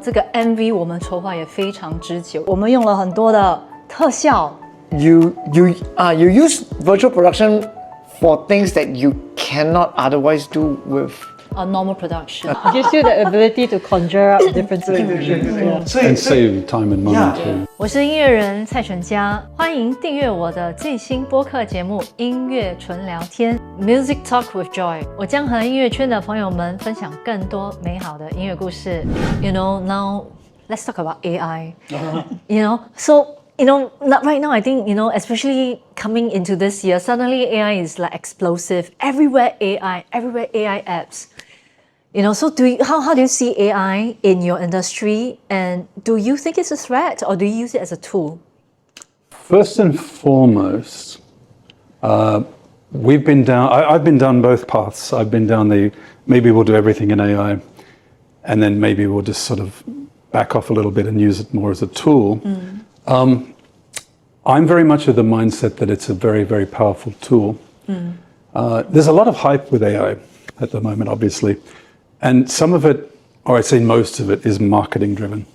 这个 MV 我们筹划也非常之久，我们用了很多的特效。You use virtual production for things that you cannot otherwise do with A normal production. It gives you the ability to conjure up different situations. And save time and money too. 我是音乐人蔡淳佳，欢迎订阅我的最新播客节目《音乐纯聊天》Music Talk with Joi。我将和音乐圈的朋友们分享更多美好的音乐故事。You know, now let's talk about AI. You know, so. Right now, I think, especially coming into this year, suddenly AI is like explosive. Everywhere AI apps. So how do you see AI in your industry? And do you think it's a threat or do you use it as a tool? First and foremost, we've been down, I've been down both paths. I've been down maybe we'll do everything in AI and then maybe we'll just sort of back off a little bit and use it more as a tool. I'm very much of the mindset that it's a very, very powerful tool. There's a lot of hype with AI at the moment, obviously. And some of it, or I'd say most of it, is marketing driven.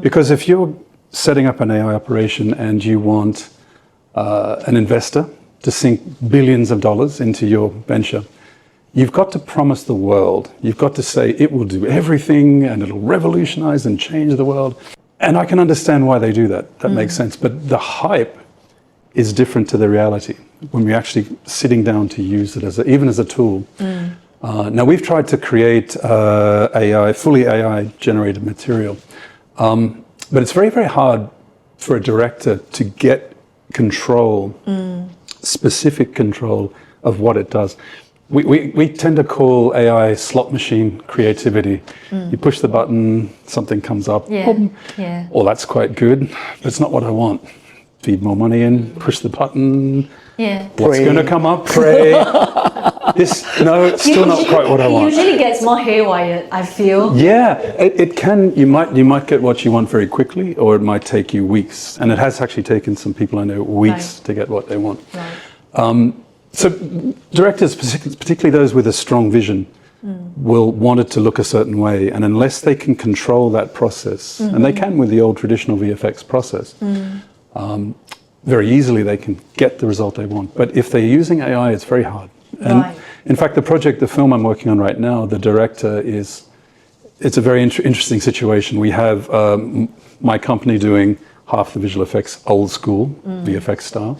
Because if you're setting up an AI operation and you want an investor to sink billions of dollars into your venture, you've got to promise the world. You've got to say it will do everything and it'll revolutionize and change the world. And I can understand why they do that. That makes sense. But the hype is different to the reality when we're actually sitting down to use it even as a tool. Now, we've tried to create fully AI-generated material. But it's very, very hard for a director to get control, specific control of what it does. We tend to call AI slot machine creativity. You push the button, something comes up. Yeah. Well, that's quite good, but it's not what I want. Feed more money in, push the button. Yeah. What's going to come up? Pray. It's still not quite what I want. It usually gets more haywire, I feel. Yeah, it can. You might get what you want very quickly, or it might take you weeks. And it has actually taken some people I know weeks to get what they want. Right. So directors, particularly those with a strong vision, will want it to look a certain way. And unless they can control that process, and they can with the old traditional VFX process, very easily they can get the result they want. But if they're using AI, it's very hard. And in fact, the film I'm working on right now, the director it's a very interesting situation. We have my company doing half the visual effects old school, VFX style.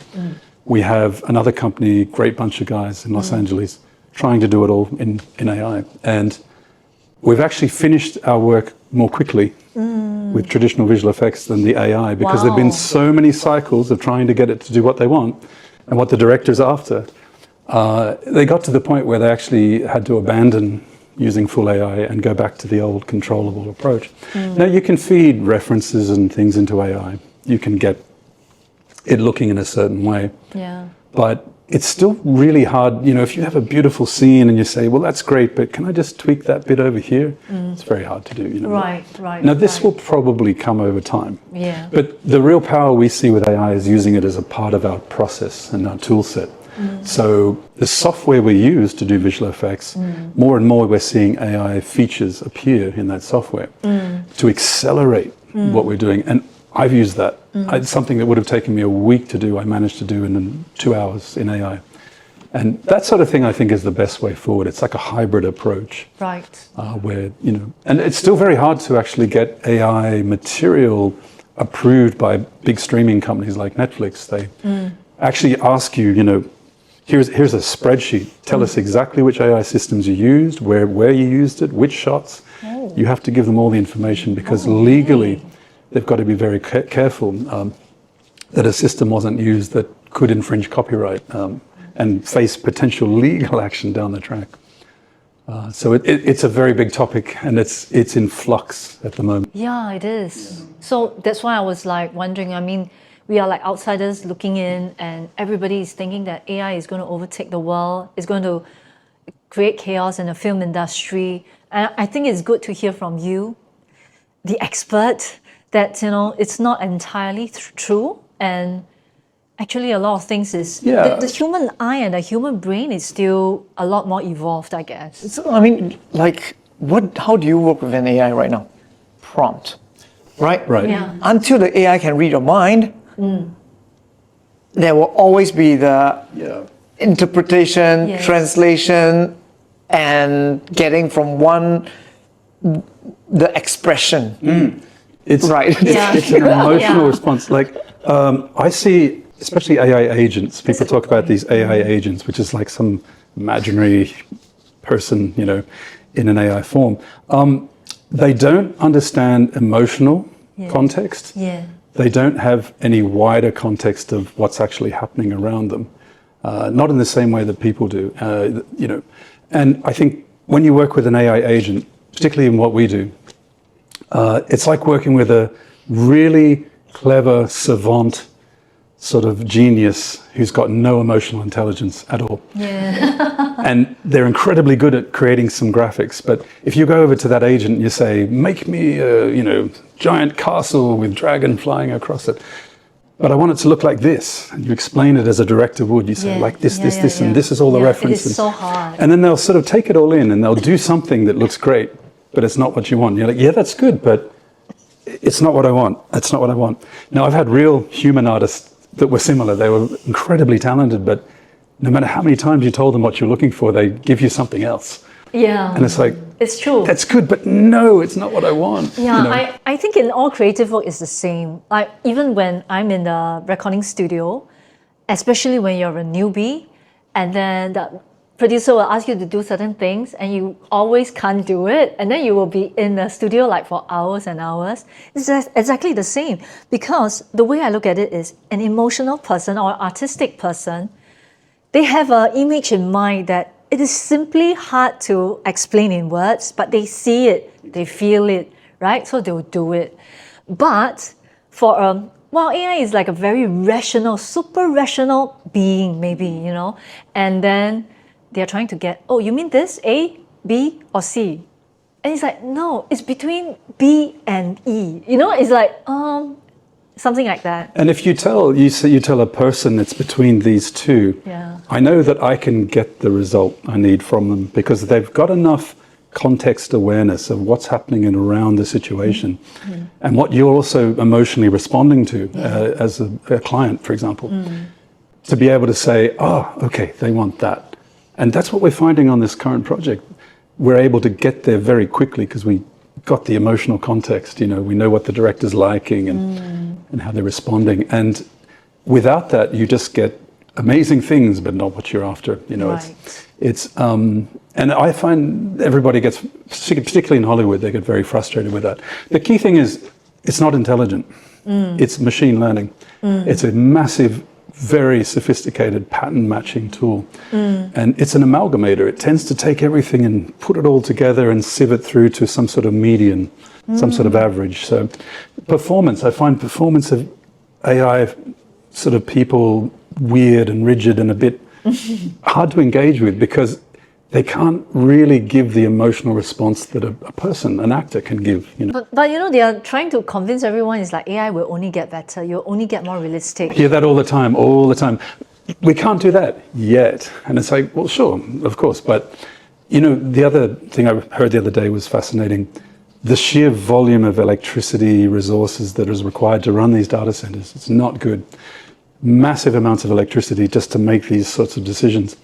We have another company, great bunch of guys in Los Angeles, trying to do it all in AI. And we've actually finished our work more quickly with traditional visual effects than the AI because there've been so many cycles of trying to get it to do what they want and what the director's after. They got to the point where they actually had to abandon using full AI and go back to the old controllable approach. Now you can feed references and things into AI. You can get it looking in a certain way. Yeah. But it's still really hard. If you have a beautiful scene and you say, well, that's great, but can I just tweak that bit over here? It's very hard to do. Right. Now, this will probably come over time. Yeah. But the real power we see with AI is using it as a part of our process and our tool set. So the software we use to do visual effects, more and more we're seeing AI features appear in that software to accelerate what we're doing. And I've used that. It's something that would have taken me a week to do, I managed to do in 2 hours in AI. And that sort of thing, I think, is the best way forward. It's like a hybrid approach. Right. Where, and it's still very hard to actually get AI material approved by big streaming companies like Netflix. They actually ask you, here's a spreadsheet. Tell us exactly which AI systems you used, where you used it, which shots. You have to give them all the information because legally, they've got to be very careful that a system wasn't used that could infringe copyright and face potential legal action down the track. So it's a very big topic and it's in flux at the moment. Yeah, it is. So that's why I was wondering, we are like outsiders looking in and everybody is thinking that AI is going to overtake the world, is going to create chaos in the film industry. And I think it's good to hear from you, the expert, that it's not entirely true, and actually a lot of things is the human eye and the human brain is still a lot more evolved, I guess. So, how do you work with an AI right now? prompt, right? Right. Yeah. Until the AI can read your mind, there will always be the interpretation, Yes. translation, and getting from one the expression. It's Right. It's an emotional Yeah. response. Like I see, especially AI agents. People talk about these AI agents, which is like some imaginary person, in an AI form. They don't understand emotional context. Yeah. They don't have any wider context of what's actually happening around them. Not in the same way that people do. And I think when you work with an AI agent, particularly in what we do, it's like working with a really clever savant sort of genius who's got no emotional intelligence at all. Yeah. And they're incredibly good at creating some graphics. But if you go over to that agent and you say, make me a, giant castle with dragon flying across it, but I want it to look like this, and you explain it as a director would, you say Yeah. like this, Yeah, this, yeah, this, yeah. and this is all the Yeah, references. it is so hard. And then they'll sort of take it all in and they'll do something that looks great, but it's not what you want. You're like, yeah, that's good, but it's not what I want. That's not what I want. Now, I've had real human artists that were similar. They were incredibly talented, but no matter how many times you told them what you're looking for, they give you something else. Yeah. And it's like, It's true. that's good, but no, it's not what I want. Yeah, I think in all creative work it's the same. Like even when I'm in the recording studio, especially when you're a newbie, and then the producer will ask you to do certain things and you always can't do it, and then you will be in the studio like for hours and hours. It's just exactly the same, because the way I look at it is an emotional person or artistic person, they have an image in mind that it is simply hard to explain in words, but they see it, they feel it, right? So they'll do it. But for while AI is like a very rational, super rational being, maybe, and then they're trying to get, oh, you mean this, A, B, or C? And it's like, no, it's between B and E. It's like, something like that. And if you tell a person it's between these two, Yeah. I know that I can get the result I need from them because they've got enough context awareness of what's happening and around the situation and what you're also emotionally responding to as a client, for example, to be able to say, oh, okay, they want that. And that's what we're finding on this current project. We're able to get there very quickly because we got the emotional context, we know what the director's liking and how they're responding. And without that, you just get amazing things, but not what you're after. Right. It's and I find everybody gets, particularly in Hollywood, they get very frustrated with that. The key thing is, it's not intelligent. It's machine learning. It's a massive, very sophisticated pattern matching tool. And it's an amalgamator. It tends to take everything and put it all together and sieve it through to some sort of median, some sort of average. So I find performance of AI sort of people weird and rigid and a bit hard to engage with because they can't really give the emotional response that a person, an actor, can give. But they are trying to convince everyone it's like AI will only get better, you'll only get more realistic. Hear that all the time. We can't do that yet. And it's like, well, sure, of course. But, the other thing I heard the other day was fascinating. The sheer volume of electricity resources that is required to run these data centers, it's not good. Massive amounts of electricity just to make these sorts of decisions.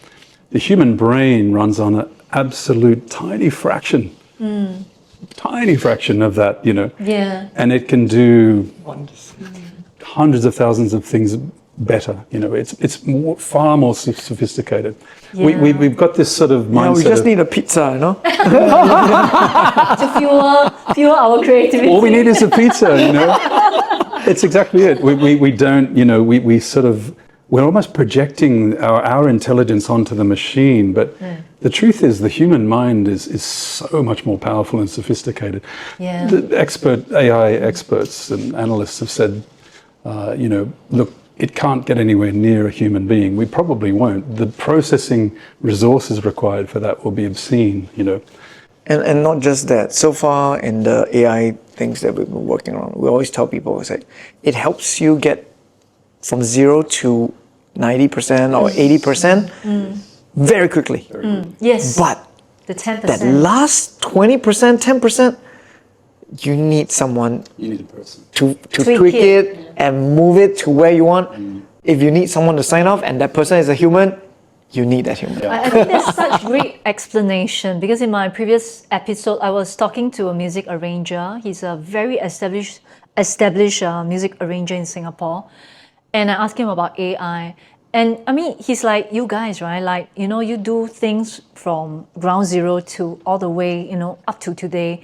The human brain runs on an absolute tiny fraction of that, Yeah. and it can do hundreds of thousands of things better. It's far more sophisticated. Yeah. We've got this sort of mindset. we just need a pizza, To fuel our creativity. All we need is a pizza, It's exactly it. We don't, we sort of, we're almost projecting our intelligence onto the machine, but the truth is the human mind is so much more powerful and sophisticated. Yeah. The AI experts and analysts have said, look, it can't get anywhere near a human being. We probably won't. The processing resources required for that will be obscene, And not just that. So far in the AI things that we've been working on, we always tell people, it helps you get from 0 to 90% or 80% very quickly. Yes. But the 10%. that last 20%, 10%, you need someone You need a person. to Tweak tweak it. it and move it to where you want. If you need someone to sign off and that person is a human, you need that human. I think there's such great explanation because in my previous episode, I was talking to a music arranger. He's a very established music arranger in Singapore. And I asked him about AI. And I mean, he's like, you guys, right? Like, you know, you do things from ground zero to all the way, you know, up to today.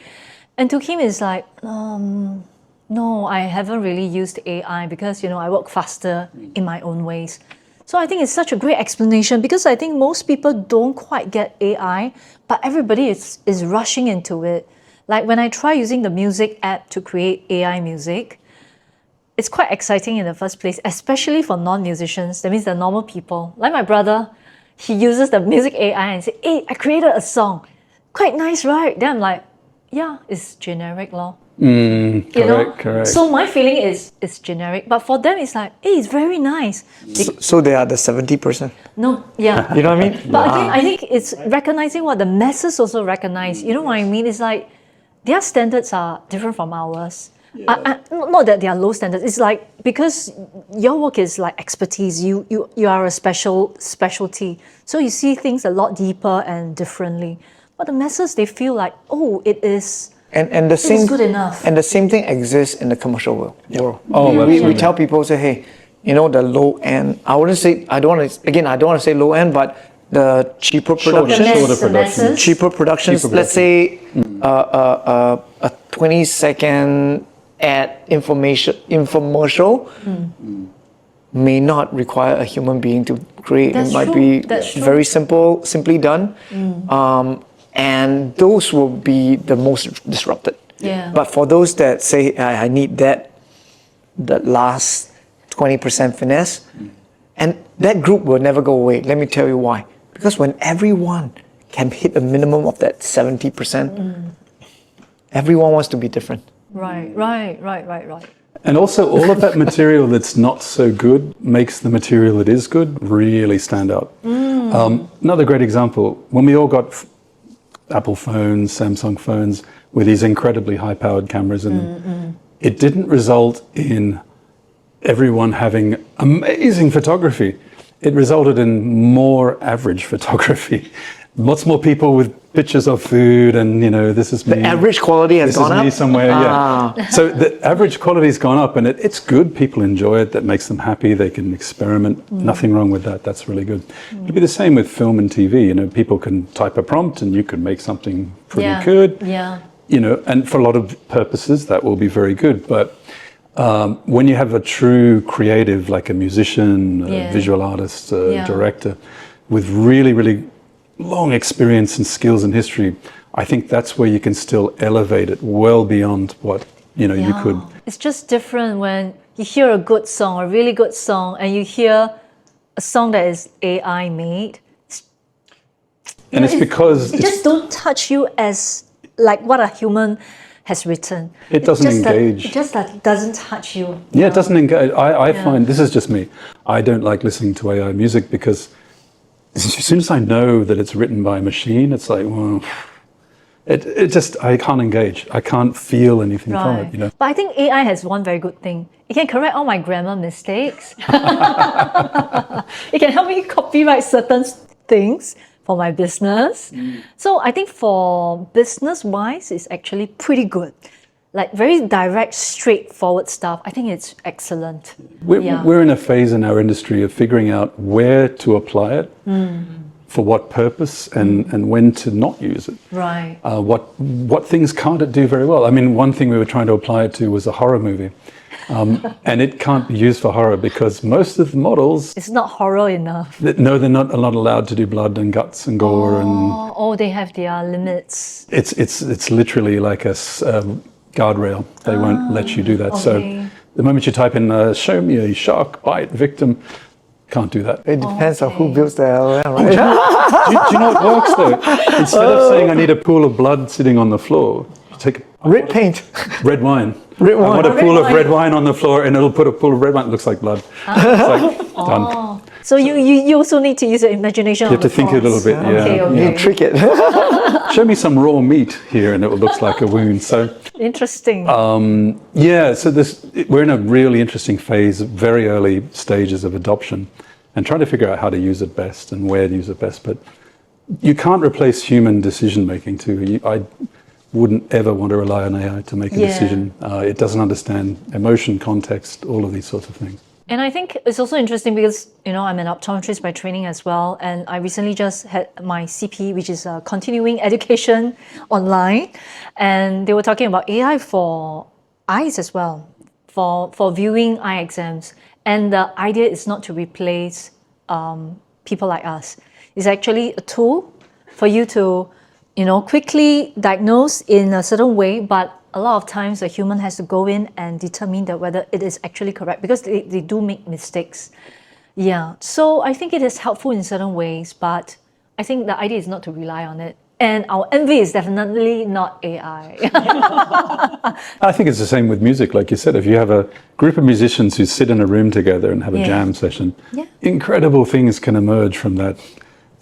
And to him, it's like, no, I haven't really used AI because, you know, I work faster in my own ways. So I think it's such a great explanation because I think most people don't quite get AI, but everybody is rushing into it. Like when I try using the music app to create AI music, it's quite exciting in the first place, especially for non-musicians. That means the normal people. Like my brother, he uses the music AI and says, hey, I created a song. Quite nice, right? Then I'm like, yeah, it's generic lor. Correct. So my feeling is it's generic, but for them it's like, hey, it's very nice. So they are the 70%. No, yeah. You know what I mean? But I think it's recognizing what the masses also recognize. You know what I mean? It's like their standards are different from ours. Not that they are low standards. It's like because your work is like expertise. You are a specialty. So you see things a lot deeper and differently. But the masses, they feel like, oh, it is. And the same good enough. And the same thing exists in the commercial world. Oh, We tell people, say, hey, you know, the low end. I don't want to say low end, but the cheaper productions. Cheaper productions. Let's say a 20-second ad infomercial may not require a human being to create. That's it might true. be That's true. very simply done. And those will be the most disrupted. Yeah. But for those that say, I need that last 20% finesse, and that group will never go away. Let me tell you why. Because when everyone can hit a minimum of that 70%, everyone wants to be different. Right. And also, all of that material that's not so good makes the material that is good really stand out. Another great example, when we all got Apple phones, Samsung phones with these incredibly high-powered cameras in them, it didn't result in everyone having amazing photography. It resulted in more average photography. Lots more people with pictures of food and, you know, this is me. The average quality has gone up? This is me somewhere, yeah. So the average quality's gone up and it's good. People enjoy it. That makes them happy. They can experiment. Nothing wrong with that. That's really good. It'll be the same with film and TV. You know, people can type a prompt and you can make something pretty good. Yeah. You know, and for a lot of purposes, that will be very good. But when you have a true creative, like a musician, a visual artist, director, with really, really long experience and skills and history, I think that's where you can still elevate it well beyond what, you know, you could. It's just different when you hear a good song, a really good song, and you hear a song that is AI made. And it's because it just don't touch you as like what a human has written. It doesn't engage. It just doesn't touch you. Yeah, it doesn't engage. I find, this is just me, I don't like listening to AI music because as soon as I know that it's written by a machine, it's like, well, it just, I can't engage. I can't feel anything from it, you know. But I think AI has one very good thing. It can correct all my grammar mistakes. It can help me copyright certain things for my business. So I think for business-wise, it's actually pretty good. Like very direct, straightforward stuff. I think it's excellent. We're in a phase in our industry of figuring out where to apply it, for what purpose, and when to not use it. Right. What things can't it do very well? I mean, one thing we were trying to apply it to was a horror movie. And it can't be used for horror because most of the models... It's not horror enough. No, they're not allowed to do blood and guts and gore. Oh, they have their limits. It's literally like a guardrail. They won't let you do that. Okay. So the moment you type in, show me a shark bite victim, can't do that. It depends on who builds the LLM, right? Do you know what works though? Instead of saying I need a pool of blood sitting on the floor, you take red paint. Red wine. Red wine. I want a pool of red wine on the floor and it'll put a pool of red wine. It looks like blood. It's like, done. So you also need to use your imagination. You have to think a little bit. Yeah. You trick it. Show me some raw meat here, and it looks like a wound. So Interesting. yeah. So we're in a really interesting phase, very early stages of adoption, and trying to figure out how to use it best and where to use it best. But you can't replace human decision making too. I wouldn't ever want to rely on AI to make a decision. It doesn't understand emotion, context, all of these sorts of things. And I think it's also interesting because, I'm an optometrist by training as well. And I recently just had my CP, which is continuing education online. And they were talking about AI for eyes as well, for viewing eye exams. And the idea is not to replace people like us. It's actually a tool for you to, quickly diagnose in a certain way, but a lot of times a human has to go in and determine that whether it is actually correct because they do make mistakes. Yeah, so I think it is helpful in certain ways, but I think the idea is not to rely on it. And our envy is definitely not AI. I think it's the same with music, like you said. If you have a group of musicians who sit in a room together and have a jam session, incredible things can emerge from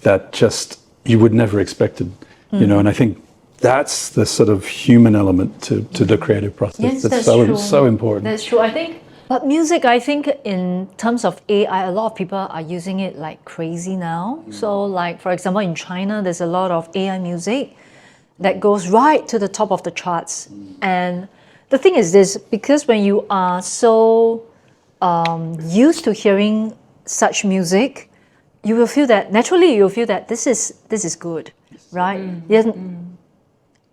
that just you would never expected. And I think that's the sort of human element to the creative process. Yes, that's true. so important. That's true. But music, I think in terms of AI, a lot of people are using it like crazy now. So like, for example, in China, there's a lot of AI music that goes right to the top of the charts. And the thing is this, because when you are so used to hearing such music, you will feel that, naturally you'll feel that this is good, right?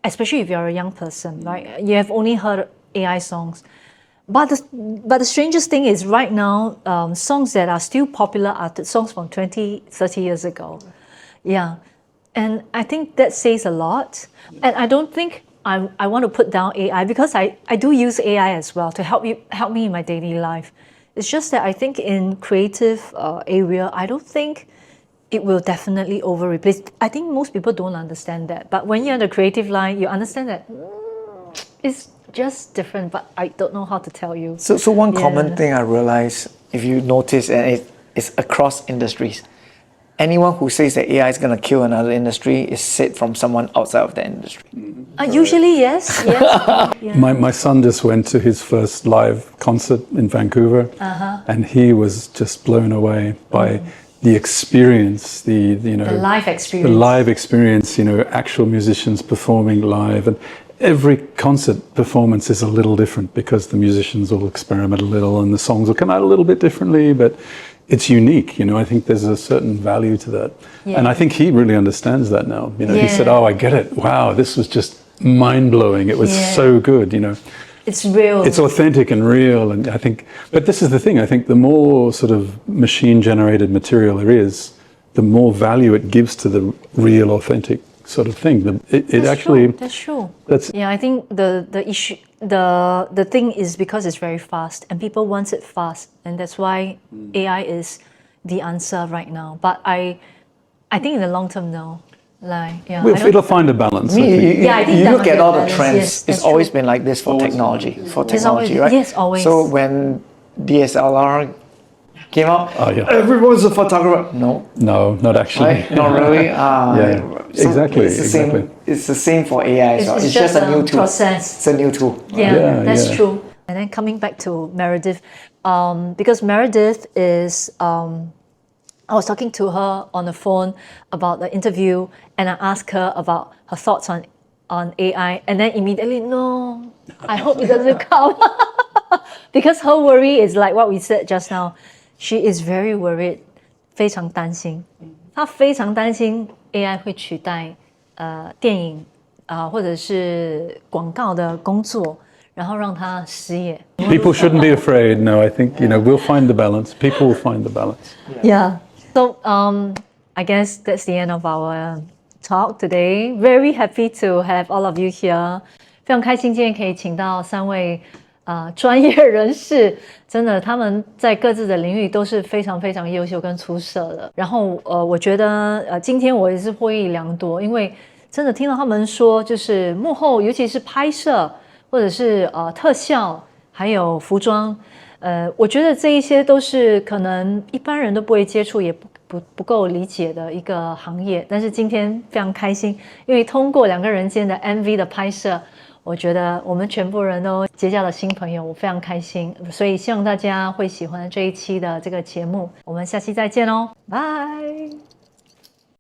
Especially if you're a young person, right? You have only heard AI songs. But the strangest thing is right now, songs that are still popular are the songs from 20, 30 years ago. Yeah. And I think that says a lot. And I don't think I want to put down AI because I do use AI as well to help me in my daily life. It's just that I think in creative area, I don't think it will definitely replace. I think most people don't understand that. But when you're in the creative line, you understand that it's just different, but I don't know how to tell you. So one common thing I realize, if you notice, and it's across industries, anyone who says that AI is going to kill another industry is said from someone outside of the industry. Usually, yes. My son just went to his first live concert in Vancouver, and he was just blown away by the experience, the live experience. The live experience, actual musicians performing live, and every concert performance is a little different because the musicians will experiment a little and the songs will come out a little bit differently, but it's unique. I think there's a certain value to that. Yeah. And I think he really understands that now. He said, oh, I get it. Wow, this was just mind-blowing. It was so good, It's real. It's authentic and real. And I think, but this is the thing, I think the more sort of machine-generated material there is, the more value it gives to the real, authentic sort of thing. That's true. I think the issue, the thing is because it's very fast and people want it fast, and that's why AI is the answer right now. But I think in the long term, no. It'll find a balance. I think you look at all the trends. Yes, it's always been like this for technology. Right? Yes, always. So when DSLR came out, everyone's a photographer. No, not actually. Right? Not really. So exactly. It's the same for AI. It's just a new tool. Process. It's a new tool. That's true. And then coming back to Meredith, because Meredith is, I was talking to her on the phone about the interview, and I asked her about her thoughts on AI, and then immediately, no, I hope it doesn't come. Because her worry is like what we said just now. She is very worried, 非常担心。她非常担心 AI 会取代电影或者是广告的工作，然后让她失业。People shouldn't be afraid. No, I think we'll find the balance. People will find the balance. Yeah. So I guess that's the end of our talk today. Very happy to have all of you here. 非常开心今天可以请到3位专业人士，真的他们在各自的领域都是非常非常优秀跟出色的。然后我觉得今天我也是获益良多，因为真的听到他们说，就是幕后尤其是拍摄或者是特效还有服装我觉得这一些都是可能一般人都不会接触，也不够理解的一个行业。但是今天非常开心，因为通过两个人间的 MV 的拍摄，我觉得我们全部人都结交了新朋友，我非常开心。所以希望大家会喜欢这一期的这个节目，我们下期再见哦，拜。